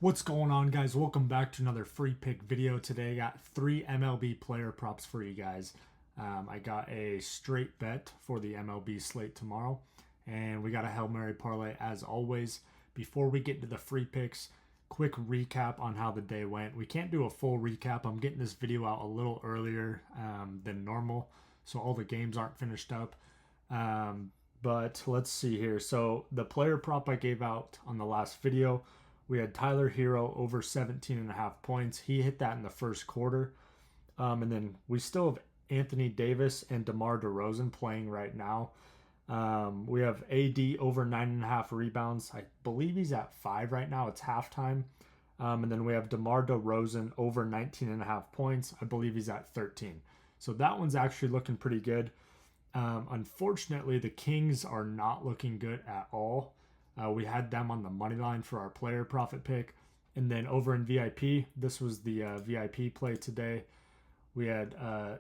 What's going on, guys? Welcome back to another free pick video. Today I got 3 MLB player props for you guys. I got a straight bet for the MLB slate tomorrow, and we got a Hail Mary parlay as always. Before we get to the free picks, quick recap on how the day went. We can't do a full recap. I'm getting this video out a little earlier than normal, so all the games aren't finished up. But let's see here. So the player prop I gave out on the last video, we had Tyler Hero over 17.5 points. He hit that in the first quarter. And then we still have Anthony Davis and DeMar DeRozan playing right now. We have AD over 9.5 rebounds. I believe he's at 5 right now. It's halftime. And then we have DeMar DeRozan over 19.5 points. I believe he's at 13. So that one's actually looking pretty good. Unfortunately, the Kings are not looking good at all. We had them on the money line for our player profit pick. And then over in VIP, this was the VIP play today. We had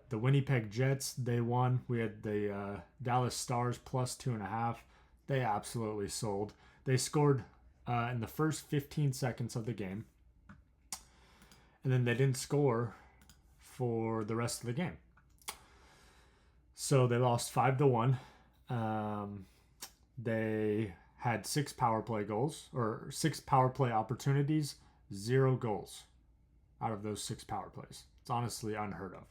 the Winnipeg Jets. They won. We had the Dallas Stars plus 2.5. They absolutely sold. They scored in the first 15 seconds of the game. And then they didn't score for the rest of the game. So they lost 5-1. They had 6 power play goals, or 6 power play opportunities, 0 goals out of those 6 power plays. It's honestly unheard of.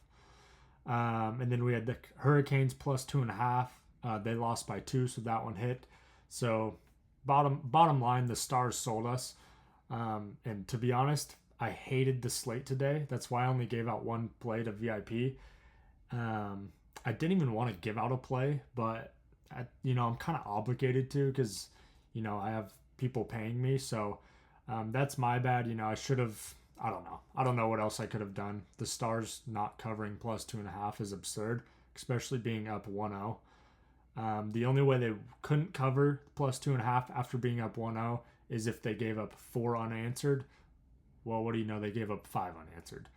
And then we had the Hurricanes plus 2.5. They lost by 2, so that one hit. So bottom line, the Stars sold us. And to be honest, I hated the slate today. That's why I only gave out 1 play to VIP. I didn't even want to give out a play, but I'm kind of obligated to because I have people paying me. So that's my bad. I should have. I don't know. I don't know what else I could have done. The Stars not covering plus 2.5 is absurd, especially being up 1-0. The only way they couldn't cover plus 2.5 after being up 1-0 is if they gave up 4 unanswered. Well, what do you know? They gave up 5 unanswered.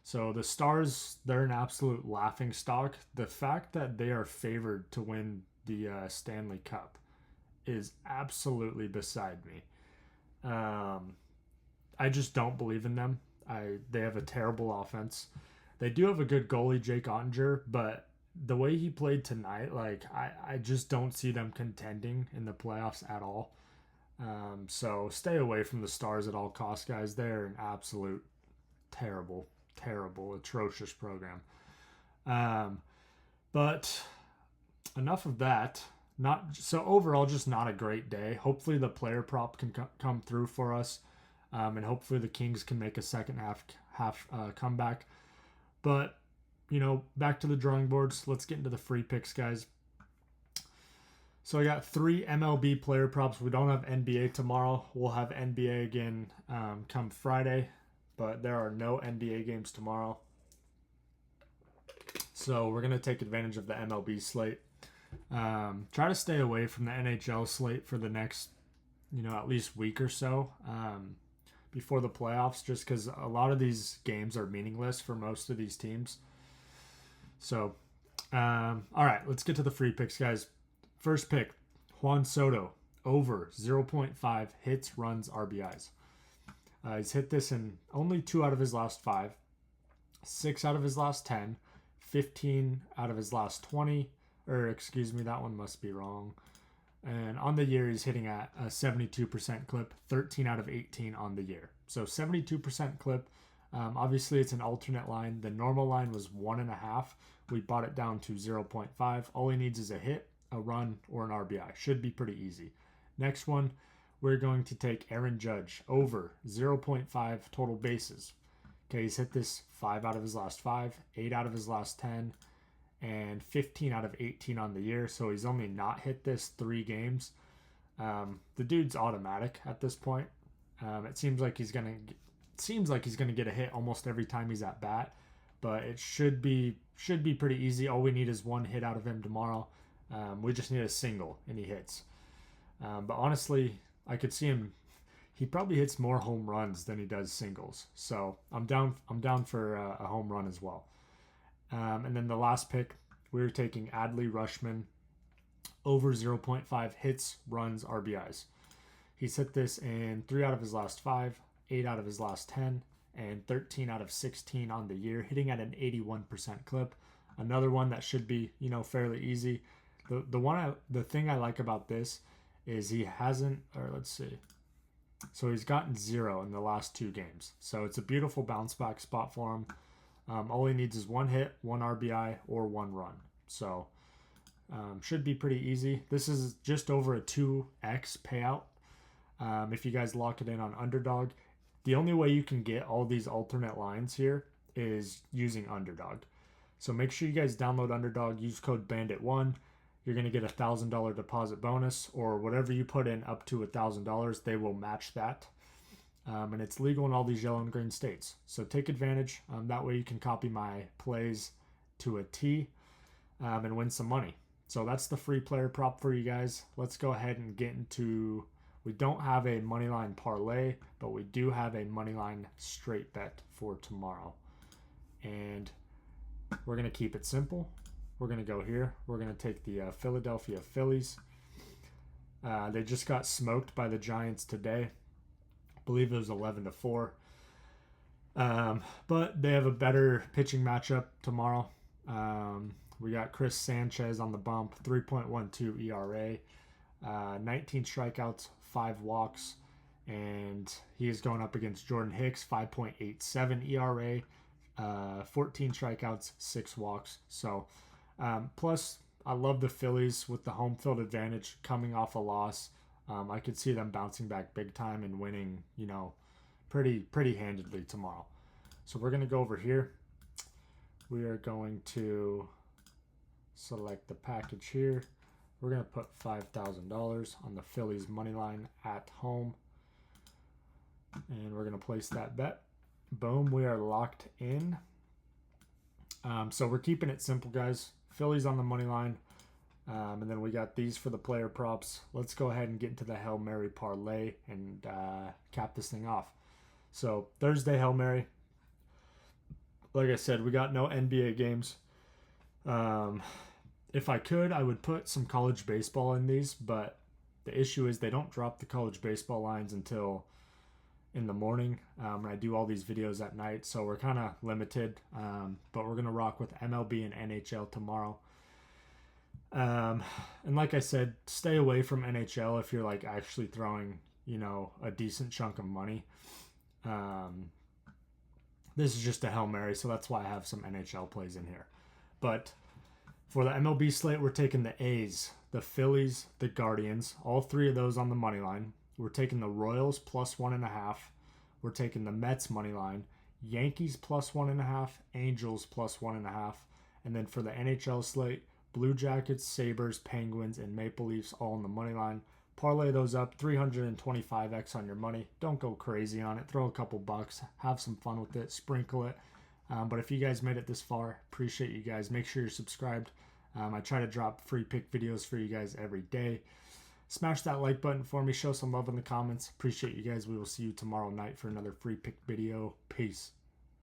So the Stars, they're an absolute laughing stock. The fact that they are favored to win the Stanley Cup is absolutely beside me. I just don't believe in them. They have a terrible offense. They do have a good goalie, Jake Ottinger, but the way he played tonight, I just don't see them contending in the playoffs at all. So stay away from the Stars at all costs, guys. They're an absolute terrible, atrocious program. But enough of that. Overall, just not a great day. Hopefully the player prop can come through for us, and hopefully the Kings can make a second half comeback. But back to the drawing boards. Let's get into the free picks, guys. So I got 3 MLB player props. We don't have NBA tomorrow. We'll have NBA again come Friday, but there are no NBA games tomorrow. So we're going to take advantage of the MLB slate. Try to stay away from the NHL slate for the next, at least week or so before the playoffs, just because a lot of these games are meaningless for most of these teams. So, all right, let's get to the free picks, guys. First pick, Juan Soto, over 0.5 hits, runs, RBIs. He's hit this in only 2 out of his last 5, 6 out of his last 10, 15 out of his last 20, that one must be wrong. And on the year, he's hitting at a 72% clip, 13 out of 18 on the year. So 72% clip. Obviously, it's an alternate line. The normal line was 1.5. We bought it down to 0.5. All he needs is a hit, a run, or an RBI. Should be pretty easy. Next one, we're going to take Aaron Judge, over 0.5 total bases. Okay, he's hit this 5 out of his last 5, 8 out of his last 10, and 15 out of 18 on the year. So he's only not hit this 3 games. The dude's automatic at this point. It seems like he's gonna get a hit almost every time he's at bat, but it should be pretty easy. All we need is 1 hit out of him tomorrow. We just need a single and he hits. But honestly, I could see him. He probably hits more home runs than he does singles. So I'm down for a home run as well. And then the last pick, we're taking Adley Rutschman, over 0.5 hits, runs, RBIs. He's hit this in 3 out of his last 5, 8 out of his last 10, and 13 out of 16 on the year, hitting at an 81% clip. Another one that should be, you know, fairly easy. The thing I like about this is he hasn't, or let's see. So he's gotten 0 in the last 2 games. So it's a beautiful bounce back spot for him. All he needs is 1 hit, 1 RBI, or 1 run. So should be pretty easy. This is just over a 2x payout. If you guys lock it in on Underdog, the only way you can get all these alternate lines here is using Underdog. So make sure you guys download Underdog, use code BANDIT1. You're going to get a $1,000 deposit bonus, or whatever you put in up to $1,000, they will match that. And it's legal in all these yellow and green states. So take advantage. That way you can copy my plays to a T and win some money. So that's the free player prop for you guys. Let's go ahead and get into, we don't have a moneyline parlay, but we do have a moneyline straight bet for tomorrow. And we're going to keep it simple. We're going to go here. We're going to take the Philadelphia Phillies. They just got smoked by the Giants today. I believe it was 11-4. But they have a better pitching matchup tomorrow. We got Chris Sanchez on the bump, 3.12 ERA, 19 strikeouts, 5 walks, and he is going up against Jordan Hicks, 5.87 ERA, 14 strikeouts, 6 walks. So, plus, I love the Phillies with the home field advantage coming off a loss. I could see them bouncing back big time and winning, you know, pretty handedly tomorrow. So we're going to go over here. We are going to select the package here. We're going to put $5,000 on the Phillies money line at home. And we're going to place that bet. Boom, we are locked in. So we're keeping it simple, guys. Phillies on the money line. And then we got these for the player props. Let's go ahead and get into the Hail Mary parlay and cap this thing off. So Thursday Hail Mary. Like I said, we got no NBA games. If I could, I would put some college baseball in these, but the issue is they don't drop the college baseball lines until in the morning. And I do all these videos at night, so we're kind of limited. But we're going to rock with MLB and NHL tomorrow. And like I said, stay away from NHL if you're like actually throwing, you know, a decent chunk of money. This is just a Hail Mary, so that's why I have some NHL plays in here. But for the MLB slate, we're taking the A's, the Phillies, the Guardians, all 3 of those on the money line. We're taking the Royals plus 1.5. We're taking the Mets money line, Yankees plus 1.5, Angels plus 1.5. And then for the NHL slate, Blue Jackets, Sabres, Penguins, and Maple Leafs all on the money line. Parlay those up, 325x on your money. Don't go crazy on it. Throw a couple bucks. Have some fun with it. Sprinkle it. But if you guys made it this far, appreciate you guys. Make sure you're subscribed. I try to drop free pick videos for you guys every day. Smash that like button for me. Show some love in the comments. Appreciate you guys. We will see you tomorrow night for another free pick video. Peace.